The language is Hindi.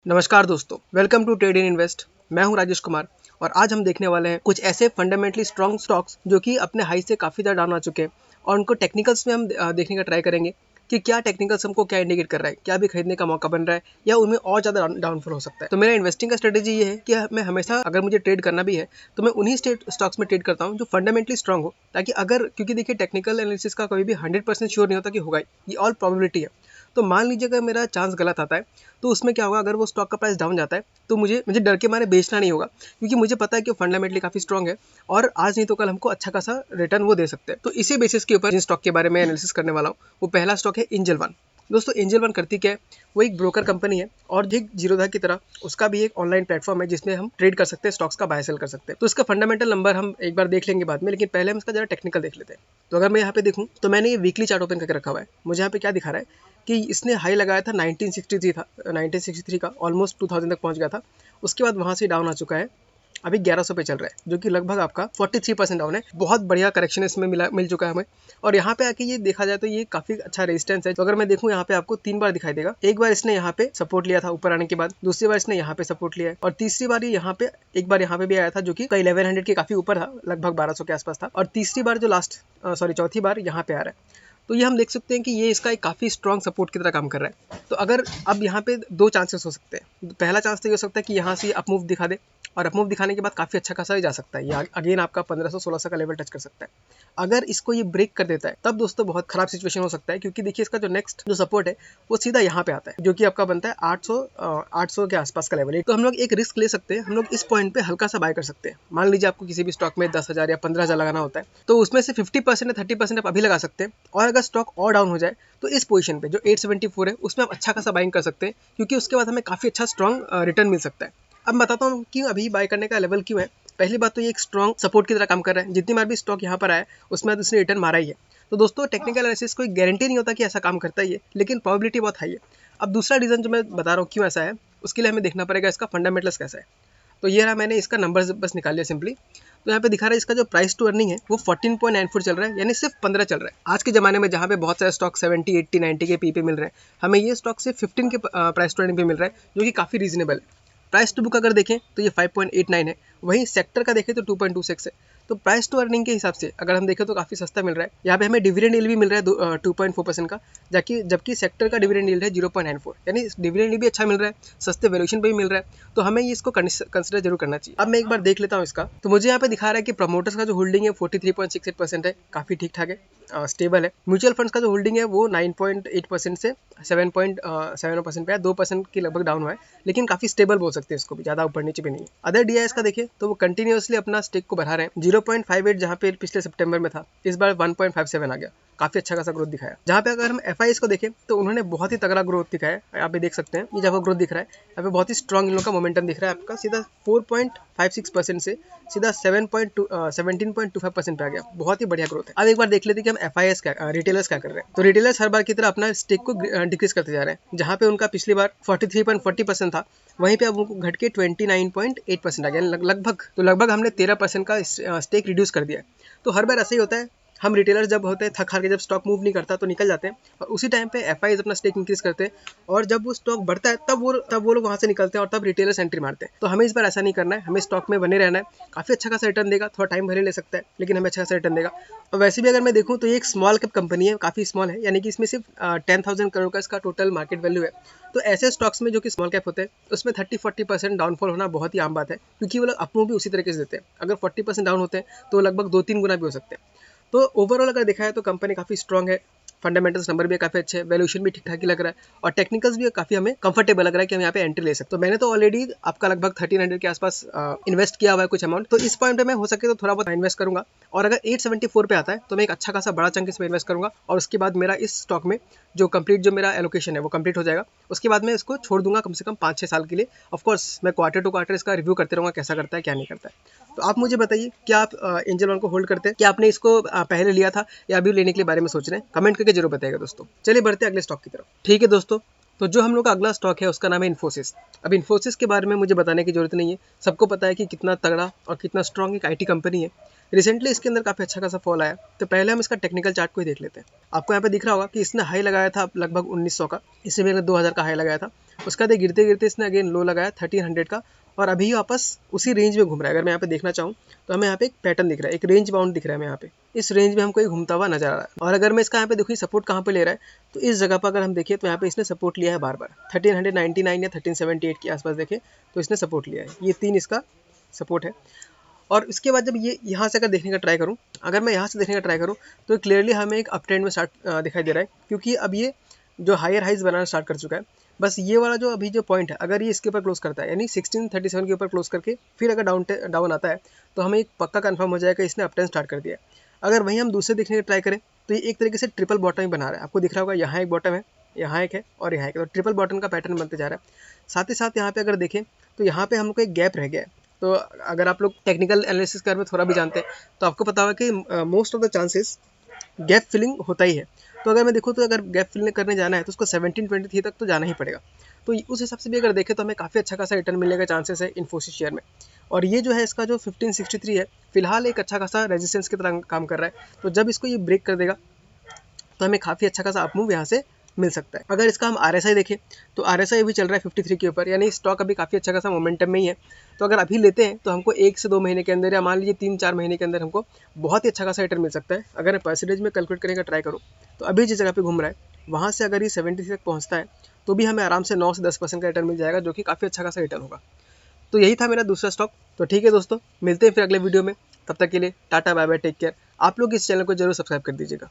नमस्कार दोस्तों, welcome to trade in invest. मैं हूं राजेश कुमार और आज हम देखने वाले हैं कुछ ऐसे फंडामेंटली स्ट्रॉन्ग स्टॉक्स जो कि अपने हाई से काफ़ी ज़्यादा डाउन आ चुके हैं और उनको टेक्निकल्स में हम देखने का ट्राई करेंगे कि क्या टेक्निकल्स हमको क्या इंडिकेट कर रहा है, क्या भी खरीदने का मौका बन रहा है या उनमें और ज़्यादा डाउनफॉल हो सकता है। तो मेरा इन्वेस्टिंग का स्ट्रेटेजी ये है कि मैं हमेशा अगर मुझे ट्रेड करना भी है तो मैं उन्हीं स्टॉक्स में ट्रेड करता हूँ जो फंडामेंटली स्ट्रॉन्ग हो, ताकि अगर क्योंकि देखिए टेक्निकल एनालिसिस का कभी भी 100% श्योर नहीं होता कि होगा ही, ये ऑल प्रोबेबिलिटी है। तो मान लीजिए अगर मेरा चांस गलत आता है तो उसमें क्या होगा, अगर वो स्टॉक का प्राइस डाउन जाता है तो मुझे मुझे डर के मारे बेचना नहीं होगा, क्योंकि मुझे पता है कि फंडामेंटली काफ़ी स्ट्रॉन्ग है और आज नहीं तो कल हमको अच्छा खासा रिटर्न वो दे सकते हैं। तो इसी बेसिस के ऊपर जिन स्टॉक के बारे में एनालिसिस करने वाला हूँ वो पहला स्टॉक है एंजल वन। दोस्तों एंजल वन करती क्या है, वो एक ब्रोकर कंपनी है और ठीक जीरोधा की तरह उसका भी एक ऑनलाइन प्लेटफॉर्म है जिसमें हम ट्रेड कर सकते हैं, स्टॉक्स का बाय सेल कर सकते हैं। तो इसका फंडामेंटल नंबर हम एक बार देख लेंगे बाद में, लेकिन पहले हम इसका जरा टेक्निकल देख लेते हैं। तो अगर मैं यहाँ पे देखूँ तो मैंने ये वीकली चार्ट ओपन करके रखा हुआ है। मुझे यहाँ पे क्या दिखा रहा है कि इसने हाई लगाया था 1963 था, 1963 का ऑलमोस्ट 2000 तक पहुंच गया था। उसके बाद वहां से डाउन आ चुका है, अभी 1100 पे चल रहा है, जो कि लगभग आपका 43% डाउन है। बहुत बढ़िया करेक्शन इसमें मिल चुका है हमें। और यहाँ पे आके ये देखा जाए तो ये काफी अच्छा रेजिस्टेंस है। तो अगर मैं देखूँ यहाँ पे आपको 3 बार दिखाई देगा। एक बार इसने यहाँ पे सपोर्ट लिया था ऊपर आने के बाद, दूसरी बार इसने यहाँ पे सपोर्ट लिया है और तीसरी बार ये यहाँ पे एक बार यहाँ पे भी आया था जो कि 1100 के काफी ऊपर था, लगभग 1200 के आसपास था। और तीसरी बार जो चौथी बार यहाँ पे आ रहा है। तो ये हम देख सकते हैं कि ये इसका एक काफ़ी स्ट्रॉन्ग सपोर्ट की तरह काम कर रहा है। तो अगर अब यहाँ पे दो चांसेस हो सकते हैं। पहला चांस तो ये हो सकता है कि यहाँ से ये अपमूव दिखा दे और अपमूव दिखाने के बाद काफ़ी अच्छा खासा ही जा सकता है, ये अगेन आपका 1500-1600 का लेवल टच कर सकता है। अगर इसको ये ब्रेक कर देता है तब दोस्तों बहुत खराब सिचुएशन हो सकता है, क्योंकि देखिए इसका जो नेक्स्ट जो सपोर्ट है वो सीधा यहाँ पे आता है, जो कि आपका बनता है 800 के आसपास का लेवल है। तो हम लोग एक रिस्क ले सकते हैं, हम लोग इस पॉइंट पे हल्का सा बाय कर सकते हैं। मान लीजिए आपको किसी भी स्टॉक में 10,000 या 15,000 लगाना होता है, तो उसमें से 50% या 30% आप अभी लगा सकते हैं। और अगर स्टॉक और डाउन हो जाए तो इस पोजीशन पे जो 874 है उसमें आप अच्छा खासा बाइंग कर सकते हैं, क्योंकि उसके बाद हमें काफ़ी अच्छा स्ट्रॉन्ग रिटर्न मिल सकता है। अब मैं बताता हूँ क्यों अभी बाय करने का लेवल क्यों है। पहली बात तो ये एक स्ट्रॉन्ग सपोर्ट की तरह काम कर रहा है। जितनी बार भी स्टॉक यहाँ पर आया उसमें उसने रिटर्न मारा ही है। तो दोस्तों टेक्निकल एनालिसिस कोई गारंटी नहीं होता कि ऐसा काम करता ही है, लेकिन प्रोबेबिलिटी बहुत हाई है। अब दूसरा रीज़न जो मैं बता रहा हूँ क्यों ऐसा है, उसके लिए हमें देखना पड़ेगा इसका फंडामेंटल्स कैसा है। तो ये रहा, मैंने इसका नंबर बस निकाल लिया सिंपली। तो यहाँ पे दिखा रहा है इसका जो प्राइस टू अर्निंग है वो 14.94 चल रहा है, यानी सिर्फ 15 चल रहा है। आज के ज़माने में जहाँ पे बहुत सारे स्टॉक 70, 80, 90 के पी पे मिल रहे हैं, हमें ये स्टॉक सिर्फ 15 के प्राइस टू अर्निंग पे मिल रहा है, जो कि काफ़ी रीजनेबल है। प्राइस टू बुक अगर देखें तो ये 5.89 है, वहीं सेक्टर का देखें तो 2.26 है। तो प्राइस टू अर्निंग के हिसाब से अगर हम देखें तो काफ़ी सस्ता मिल रहा है। यहाँ पे हमें डिविडेंड यील्ड भी मिल रहा है 2.4% का, जबकि सेक्टर का डिविडेंड यील्ड है 0.94, यानी डिविडेंड भी अच्छा मिल रहा है, सस्ते वैल्यूएशन पे भी मिल रहा है। तो हमें ये इसको कंसिडर जरूर करना चाहिए। अब मैं एक बार देख लेता हूँ इसका। तो मुझे यहाँ पे दिखा रहा है कि प्रमोटर्स का जो होल्डिंग है 43.68% है, काफ़ी ठीक ठाक है, स्टेबल है। म्यूचुअल फंड्स का जो होल्डिंग है वो 9.8% से 7.7% पे है, 2% की लगभग डाउन हुआ है, लेकिन काफ़ी स्टेबल बोल सकते हैं इसको भी, ज़्यादा ऊपर नीचे भी नहीं है। अदर डीआईएस का देखें तो वो कंटिन्यूसली अपना स्टेक को बढ़ा रहे हैं। 0.58 जहाँ पे पिछले सितंबर में था, इस बार 1.57 आ गया, काफ़ी अच्छा खासा ग्रोथ दिखाया। जहाँ पे अगर हम एफआईएस को देखें तो उन्होंने बहुत ही तगड़ा ग्रोथ दिखाया है। यहाँ पे देख सकते हैं ये जब ग्रोथ दिख रहा है, यहाँ पे बहुत ही स्ट्रॉन्ग इन लोगों का मोमेंटम दिख रहा है। आपका सीधा 4.56% से सीधा 17.25% पे आ गया, बहुत ही बढ़िया ग्रोथ है। अब एक बार देख लेते हैं कि हम एफआईएस रिटेलर्स क्या कर रहे हैं। तो रिटेलर्स हर बार की तरह अपना स्टेक को डिक्रीज करते जा रहे हैं। जहाँ पे उनका पिछली बार 43.40% था, वहीं पे अब उनको घट के 29.8% आ गया, लगभग हमने 13% का स्टेक रिड्यूस कर दिया है। तो हर बार ऐसा ही होता है, हम रिटेलर्स जब होते हैं थक हार के, जब स्टॉक मूव नहीं करता तो निकल जाते हैं और उसी टाइम पे एफआईएस अपना स्टेक इंक्रीज करते हैं, और जब वो स्टॉक बढ़ता है तब वो लोग वहाँ से निकलते हैं और तब रिटेलर्स एंट्री मारते हैं। तो हमें इस बार ऐसा नहीं करना है, हमें स्टॉक में बने रहना है। काफ़ी अच्छा खासा रिटर्न देगा, थोड़ा टाइम भले ले सकता है लेकिन हमें अच्छा खासा रिटर्न देगा। और वैसे भी अगर मैं देखूँ तो ये एक स्मॉल कैप कंपनी है, काफ़ी स्मॉल है, यानी कि इसमें सिर्फ 10,000 करोड़ का इसका टोटल मार्केट वैल्यू है। तो ऐसे स्टॉक्स में जो कि स्मॉल कैप होते हैं उसमें 30-40% डाउनफॉल होना बहुत ही आम बात है, क्योंकि वो लोग अपनों भी उसी तरीके से देते हैं। अगर 40% डाउन होते हैं तो लगभग 2-3 गुना भी हो सकते हैं। तो ओवरऑल अगर देखा है तो कंपनी काफ़ी स्ट्रॉन्ग है, फंडामेंटल्स नंबर भी काफ़ी अच्छे हैं, वैल्यूएशन भी ठीक ठाक ही लग रहा है और टेक्निकल्स भी काफ़ी हमें कंफर्टेबल लग रहा है कि हम यहाँ पे एंट्री ले सकते हैं। तो मैंने तो ऑलरेडी आपका लगभग 1300 के आसपास इन्वेस्ट किया हुआ है कुछ अमाउंट, तो इस पॉइंट पे मैं हो सके तो थोड़ा बहुत इन्वेस्ट करूंगा। और अगर 874 पे आता है तो मैं एक अच्छा खासा बड़ा चंक इसमें इन्वेस्ट करूंगा और उसके बाद मेरा इस स्टॉक में जो मेरा एलोकेशन है वो कंप्लीट हो जाएगा। उसके बाद मैं इसको छोड़ दूंगा कम से कम 5-6 साल के लिए। ऑफकोर्स मैं क्वार्टर टू क्वार्टर इसका रिव्यू करते रहूँगा, कैसा करता है क्या नहीं करता है। तो आप मुझे बताइए, क्या आप एंजल वन को होल्ड करते हैं, क्या आपने इसको पहले लिया था या अभी लेने के लिए बारे में सोच रहे हैं? कमेंट करके जरूर बताइएगा दोस्तों। चलिए बढ़ते हैं अगले स्टॉक की तरफ। ठीक है दोस्तों, तो जो हम लोग का अगला स्टॉक है उसका नाम है इन्फोसिस। अब इन्फोसिस के बारे में मुझे बताने की जरूरत नहीं है, सबको पता है कि कितना तगड़ा और कितना स्ट्रॉन्ग एक आईटी कंपनी है। रिसेंटली इसके अंदर काफ़ी अच्छा खासा फॉल आया। तो पहले हम इसका टेक्निकल चार्ट को ही देख लेते हैं। आपको यहाँ पे दिख रहा होगा कि इसने हाई लगाया था लगभग 1900 का, इससे मैंने 2000 का हाई लगाया था। उसका बाद गिरते गिरते इसने अगेन लो लगाया 1300 का, और अभी वापस उसी रेंज में घूम रहा है। अगर मैं यहाँ पे देखना चाहूँ तो हमें यहाँ पे एक पैटर्न दिख रहा है, एक रेंज बाउंड दिख रहा है हमें यहाँ पे। इस रेंज में हमको ये घूमता हुआ नजर आ रहा है। और अगर मैं इसका यहाँ पे देखूँ सपोर्ट कहाँ पे ले रहा है, तो इस जगह पर अगर हम देखिए तो यहाँ पे इसने सपोर्ट लिया है बार बार 1399 या 1378 के आसपास देखें तो इसने सपोर्ट लिया है। ये 3 इसका सपोर्ट है। और इसके बाद जब ये यहाँ से अगर देखने का ट्राई करूँ, अगर मैं यहाँ से देखने का ट्राई करूँ तो क्लियरली हमें एक अप ट्रेंड में स्टार्ट दिखाई दे रहा है, क्योंकि अब ये जो हायर हाइज बनाना स्टार्ट कर चुका है। बस ये वाला जो अभी जो पॉइंट है, अगर ये इसके ऊपर क्लोज करता है, यानी 1637 के ऊपर क्लोज करके फिर अगर डाउन आता है, तो हमें एक पक्का कंफर्म हो जाएगा इसने अप ट्रेंड स्टार्ट कर दिया है। अगर वहीं हम दूसरे देखने का ट्राई करें तो ये एक तरीके से ट्रिपल बॉटम ही बना रहा है। आपको दिख रहा होगा यहाँ एक बॉटम है, यहाँ एक है और यहाँ एक है, तो ट्रिपल बॉटम का पैटर्न बनते जा रहा है। साथ ही साथ यहाँ पे अगर देखें तो यहाँ पे हमको एक गैप रह गया है। तो अगर आप लोग टेक्निकल एनालिसिस कर में थोड़ा भी जानते हैं तो आपको पता होगा कि most of the chances gap filling होता ही है। तो अगर मैं देखूँ तो अगर गैप फिलिंग करने जाना है तो उसको 1723 तक तो जाना ही पड़ेगा। तो उस हिसाब से भी अगर देखें तो हमें काफ़ी अच्छा खासा रिटर्न मिलने का चांसेस है इन्फोसिस शेयर में। और ये जो है इसका जो 1563 है, फिलहाल एक अच्छा खासा रेजिस्टेंस की तरह काम कर रहा है। तो जब इसको ये ब्रेक कर देगा तो हमें काफ़ी अच्छा खासा अपमूव यहाँ से मिल सकता है। अगर इसका हम RSI देखें तो RSI भी चल रहा है 53 के ऊपर, यानी स्टॉक अभी काफ़ी अच्छा खासा मोमेंटम में ही है। तो अगर अभी लेते हैं तो हमको 1 से 2 महीने के अंदर या मान लीजिए 3-4 महीने के अंदर हमको बहुत ही अच्छा खासा रिटर्न मिल सकता है। अगर मैं परसेंटेज में कैलकुलेट करने का ट्राई करूँ तो अभी जिस जगह पे घूम रहा है वहाँ से अगर ये 70 तक पहुँचता है तो भी हमें आराम से 9 से 10% का रिटर्न मिल जाएगा, जो कि काफ़ी अच्छा खासा रिटर्न होगा। तो यही था मेरा दूसरा स्टॉक। तो ठीक है दोस्तों, मिलते हैं फिर अगले वीडियो में। तब तक के लिए tata bye bye, take care. आप लोग इस चैनल को जरूर सब्सक्राइब कर दीजिएगा।